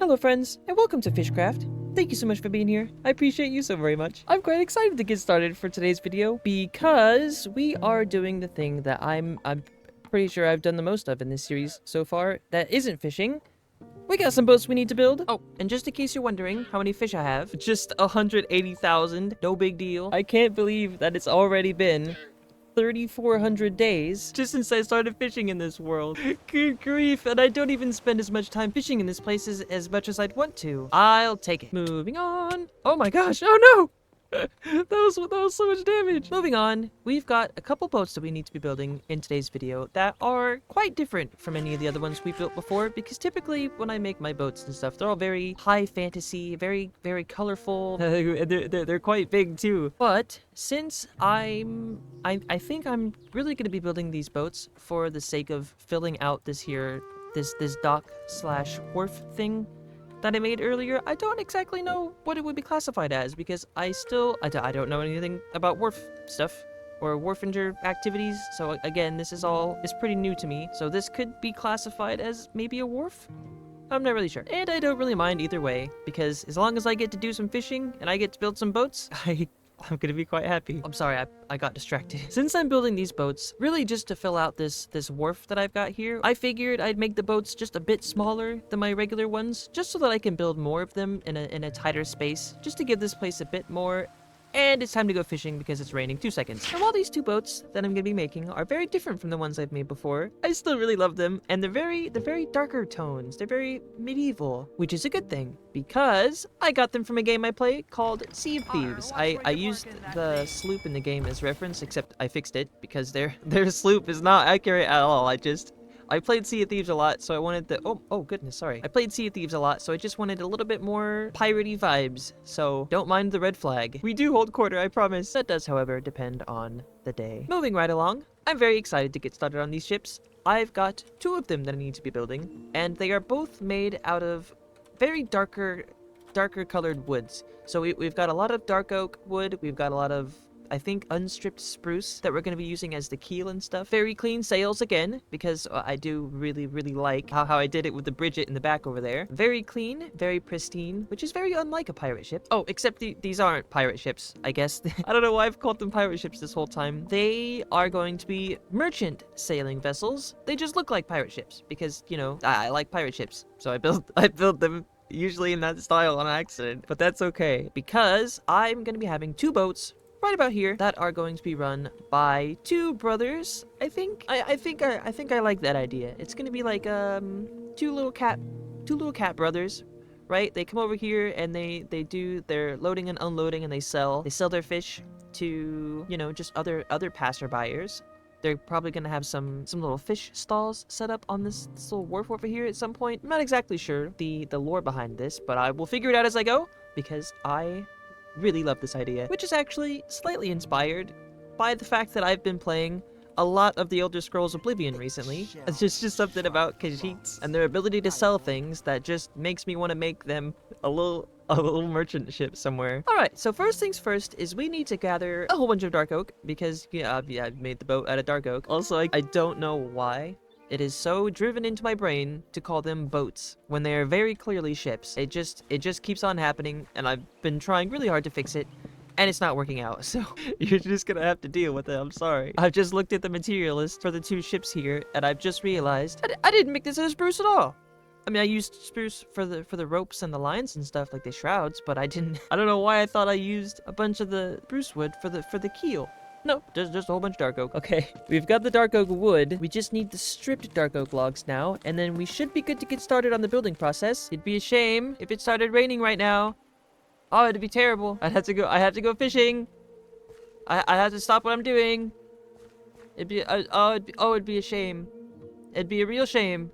Hello friends, and welcome to Fishcraft. Thank you so much for being here. I appreciate you so very much. I'm quite excited to get started for today's video because we are doing the thing that I'm pretty sure I've done the most of in this series so far that isn't fishing. We got some boats we need to build. Oh, and just in case you're wondering how many fish I have, just 180,000, no big deal. I can't believe that it's already been 3,400 days just since I started fishing in this world. Good grief, and I don't even spend as much time fishing in this place as much as I'd want to. I'll take it. Moving on. Oh my gosh, oh no! that was so much damage. Moving on, we've got a couple boats that we need to be building in today's video that are quite different from any of the other ones we've built before, because typically when I make my boats and stuff, they're all very high fantasy, very colorful. they're quite big too. But since I think I'm really going to be building these boats for the sake of filling out this dock slash wharf thing that I made earlier. I don't exactly know what it would be classified as because I don't know anything about wharf stuff or wharfinger activities. So again, this is pretty new to me. So this could be classified as maybe a wharf. I'm not really sure. And I don't really mind either way because as long as I get to do some fishing and I get to build some boats, I'm gonna be quite happy. I'm sorry, I got distracted. Since I'm building these boats, really just to fill out this wharf that I've got here, I figured I'd make the boats just a bit smaller than my regular ones, just so that I can build more of them in a tighter space, just to give this place a bit more. And it's time to go fishing because it's raining. 2 seconds. And while these two boats that I'm going to be making are very different from the ones I've made before, I still really love them. And they're very darker tones. They're very medieval, which is a good thing because I got them from a game I play called Sea of Thieves. I used the sloop in the game as reference, except I fixed it because their sloop is not accurate at all. I played Sea of Thieves a lot, so I wanted the... Oh, goodness, sorry. I played Sea of Thieves a lot, so I just wanted a little bit more piratey vibes. So, don't mind the red flag. We do hold quarter, I promise. That does, however, depend on the day. Moving right along, I'm very excited to get started on these ships. I've got 2 of them that I need to be building, and they are both made out of very darker colored woods. So we've got a lot of dark oak wood, we've got a lot of, I think, unstripped spruce that we're going to be using as the keel and stuff. Very clean sails again, because I do really like how I did it with the Bridget in the back over there. Very clean, very pristine, which is very unlike a pirate ship. Oh, except these aren't pirate ships, I guess. I don't know why I've called them pirate ships this whole time. They are going to be merchant sailing vessels. They just look like pirate ships, because, you know, I like pirate ships. So I built them usually in that style on accident. But that's okay, because I'm going to be having 2 boats right about here that are going to be run by 2 brothers. I think I like that idea. It's gonna be like 2 little cat brothers, right? They come over here and they do their loading and unloading, and they sell their fish to, you know, just other passerbyers. They're probably gonna have some little fish stalls set up on this little wharf over here at some point. I'm not exactly sure the lore behind this, but I will figure it out as I go because I really love this idea, which is actually slightly inspired by the fact that I've been playing a lot of the Elder Scrolls Oblivion recently. It's just something about Khajiits and their ability to sell things that just makes me want to make them a little merchant ship somewhere. Alright, so first things first is we need to gather a whole bunch of dark oak because, yeah, I've made the boat out of dark oak. Also, I don't know why it is so driven into my brain to call them boats when they are very clearly ships. It just keeps on happening, and I've been trying really hard to fix it, and it's not working out. So you're just gonna have to deal with it. I'm sorry. I've just looked at the material list for the 2 ships here, and I've just realized I didn't make this out of spruce at all. I mean, I used spruce for the ropes and the lines and stuff, like the shrouds, but I don't know why I thought I used a bunch of the spruce wood for the keel. No, just a whole bunch of dark oak. Okay, we've got the dark oak wood. We just need the stripped dark oak logs now, and then we should be good to get started on the building process. It'd be a shame if it started raining right now. Oh, it'd be terrible. I have to go fishing. I have to stop what I'm doing. It'd be it'd be a shame. It'd be a real shame.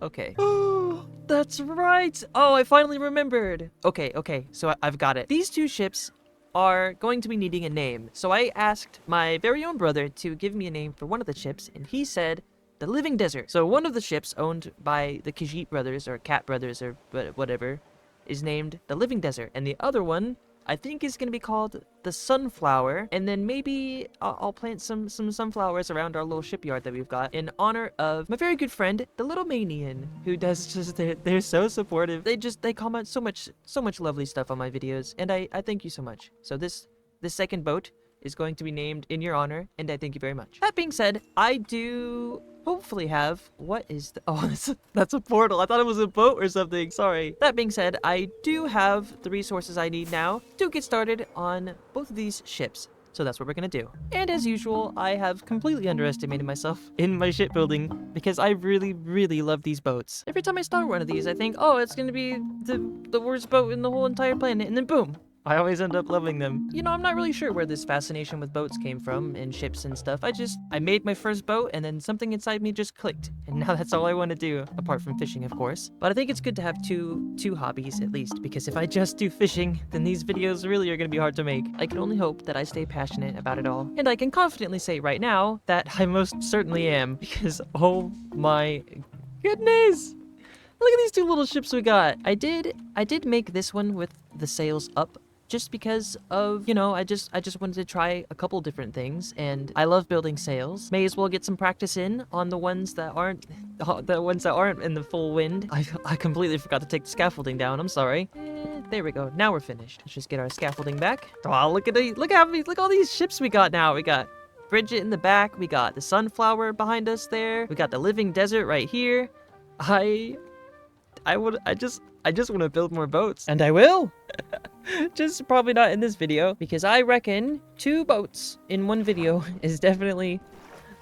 Okay. Oh, that's right. Oh, I finally remembered. Okay, so I've got it. These 2 ships are going to be needing a name. So I asked my very own brother to give me a name for one of the ships, and he said the Living Desert. So one of the ships owned by the Khajiit brothers, or Cat brothers, or whatever, is named the Living Desert, and the other one I think is going to be called the Sunflower. And then maybe I'll plant some sunflowers around our little shipyard that we've got in honor of my very good friend, the Little Manian, who does just, they're so supportive. They comment so much lovely stuff on my videos. And I thank you so much. So this second boat is going to be named in your honor, and I thank you very much. That being said, I do hopefully have... What is the... Oh, that's a portal. I thought it was a boat or something. Sorry. That being said, I do have the resources I need now to get started on both of these ships. So that's what we're gonna do. And as usual, I have completely underestimated myself in my shipbuilding because I really, really love these boats. Every time I start one of these, I think, oh, it's gonna be the worst boat in the whole entire planet, and then boom. I always end up loving them. You know, I'm not really sure where this fascination with boats came from and ships and stuff. I made my first boat and then something inside me just clicked. And now that's all I want to do, apart from fishing, of course. But I think it's good to have two hobbies at least, because if I just do fishing, then these videos really are going to be hard to make. I can only hope that I stay passionate about it all. And I can confidently say right now that I most certainly am, because oh my goodness. Look at these two little ships we got. I did make this one with the sails up, just because of, you know, I just wanted to try a couple different things, and I love building sails. May as well get some practice in on the ones that aren't in the full wind. I completely forgot to take the scaffolding down. I'm sorry. There we go. Now we're finished. Let's just get our scaffolding back. Oh, look at all these ships we got now. We got Bridget in the back. We got the Sunflower behind us there. We got the Living Desert right here. I just want to build more boats, and I will. Just probably not in this video, because I reckon 2 boats in one video is definitely...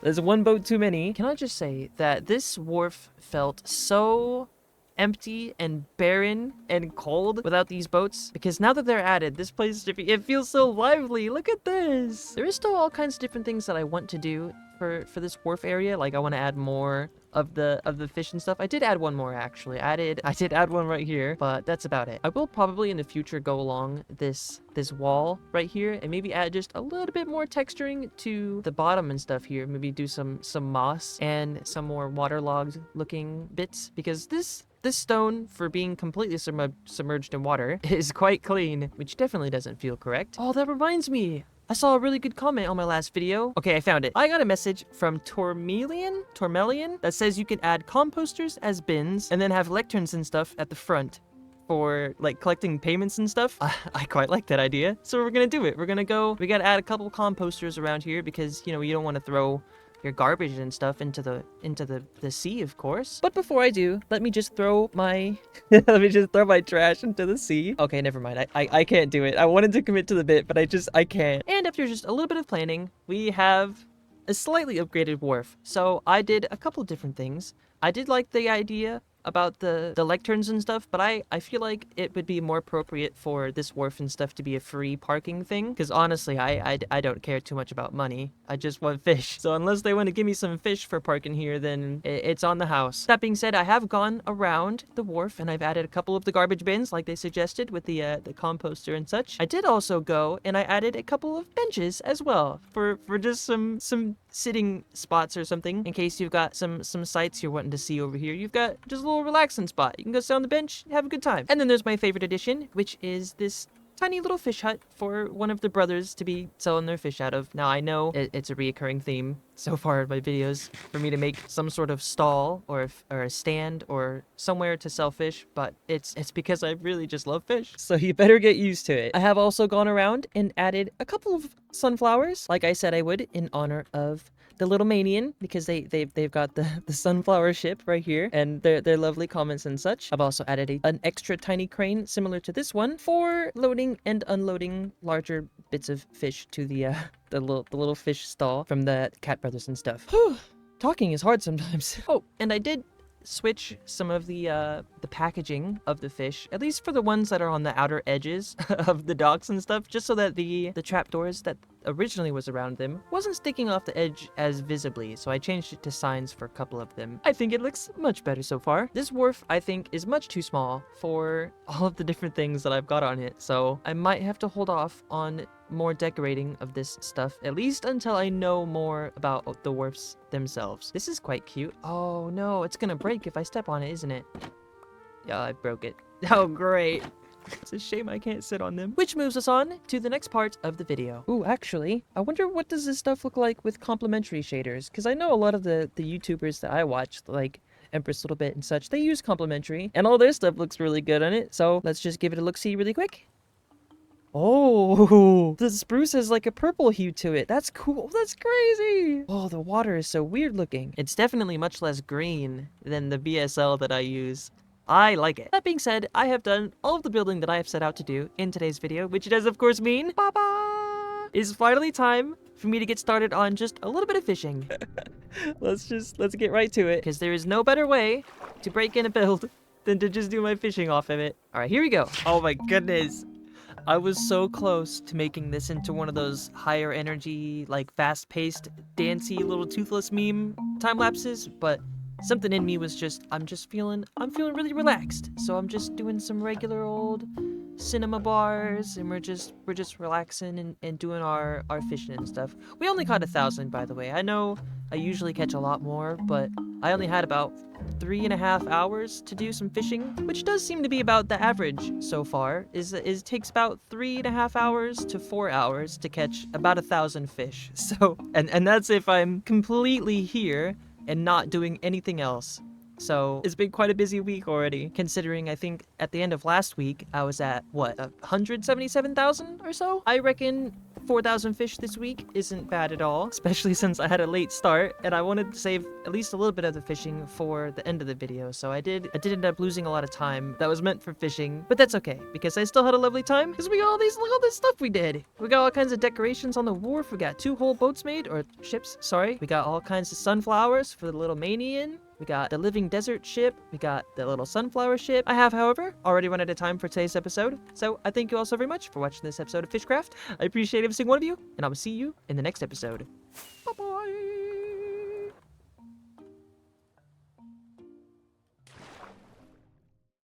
There's one boat too many. Can I just say that this wharf felt so empty and barren and cold without these boats? Because now that they're added, this place, it feels so lively. Look at this. There is still all kinds of different things that I want to do for this wharf area. Like, I want to add more of the fish and stuff. I did add one more, actually. I did add one right here, but that's about it. I will probably in the future go along this wall right here and maybe add just a little bit more texturing to the bottom and stuff here. Maybe do some moss and some more waterlogged looking bits, because this stone, for being completely submerged in water, is quite clean, which definitely doesn't feel correct. Oh, that reminds me. I saw a really good comment on my last video. Okay, I found it. I got a message from Tormelian, that says you can add composters as bins and then have lecterns and stuff at the front for, like, collecting payments and stuff. I quite like that idea. So we're gonna do it. We gotta add a couple composters around here because, you know, you don't want to throw your garbage and stuff into the sea, of course. But before I do, let me just throw my trash into the sea. Okay, never mind. I can't do it. I wanted to commit to the bit, but I can't. And after just a little bit of planning, we have a slightly upgraded wharf. So I did a couple different things. I did like the idea about the lecterns and stuff, but I feel like it would be more appropriate for this wharf and stuff to be a free parking thing, because honestly, I don't care too much about money. I just want fish. So unless they want to give me some fish for parking here, then it's on the house. That being said, I have gone around the wharf and I've added a couple of the garbage bins like they suggested with the composter and such. I did also go and I added a couple of benches as well for just some sitting spots or something, in case you've got some sights you're wanting to see over here. You've got just a little relaxing spot. You can go sit on the bench, have a good time. And then there's my favorite addition, which is this tiny little fish hut for one of the brothers to be selling their fish out of. Now, I know it's a reoccurring theme so far in my videos for me to make some sort of stall or a stand or somewhere to sell fish, but it's because I really just love fish. So you better get used to it. I have also gone around and added a couple of sunflowers, like I said I would, in honor of the Little Manian, because they've got the sunflower ship right here, and their lovely comments and such. I've also added an extra tiny crane similar to this one for loading and unloading larger bits of fish to the little fish stall from the Cat Brothers and stuff. Whew, talking is hard sometimes. Oh, and I did switch some of the packaging of the fish, at least for the ones that are on the outer edges of the docks and stuff, just so that the trapdoors that originally was around them wasn't sticking off the edge as visibly, so I changed it to signs for a couple of them. I think it looks much better so far. This wharf, I think, is much too small for all of the different things that I've got on it, so I might have to hold off on more decorating of this stuff, at least until I know more about the wharfs themselves. This is quite cute. Oh no, it's gonna break if I step on it, isn't it? Yeah, I broke it. Oh great. It's a shame I can't sit on them. Which moves us on to the next part of the video. Ooh, actually, I wonder what does this stuff look like with complementary shaders? Because I know a lot of the YouTubers that I watch, like Empress Little Bit and such, they use complementary, and all their stuff looks really good on it. So let's just give it a look-see really quick. Oh, the spruce has like a purple hue to it. That's cool. That's crazy. Oh, the water is so weird looking. It's definitely much less green than the BSL that I use. I like it. That being said, I have done all of the building that I have set out to do in today's video, which does of course mean it's finally time for me to get started on just a little bit of fishing. Let's get right to it, because there is no better way to break in a build than to just do my fishing off of it. All right, here we go. Oh my goodness. I was so close to making this into one of those higher energy, like fast-paced, dancey little toothless meme time lapses, but something in me was just, I'm feeling really relaxed. So I'm just doing some regular old cinema bars, and we're just relaxing and doing our fishing and stuff. We only caught 1,000, by the way. I know I usually catch a lot more, but I only had about 3.5 hours to do some fishing, which does seem to be about the average so far. It takes about 3.5 hours to 4 hours to catch about 1,000 fish. So, and that's if I'm completely here and not doing anything else. So it's been quite a busy week already, considering I think at the end of last week, I was at, what, 177,000 or so? I reckon 4,000 fish this week isn't bad at all, especially since I had a late start, and I wanted to save at least a little bit of the fishing for the end of the video, so I did end up losing a lot of time that was meant for fishing, but that's okay, because I still had a lovely time, because we got look at all this stuff we did. We got all kinds of decorations on the wharf, we got 2 whole boats made, or ships, sorry. We got all kinds of sunflowers for the little Manian. We got the living desert ship. We got the little sunflower ship. I have, however, already run out of time for today's episode. So I thank you all so very much for watching this episode of Fishcraft. I appreciate every single one of you, and I will see you in the next episode. Bye-bye.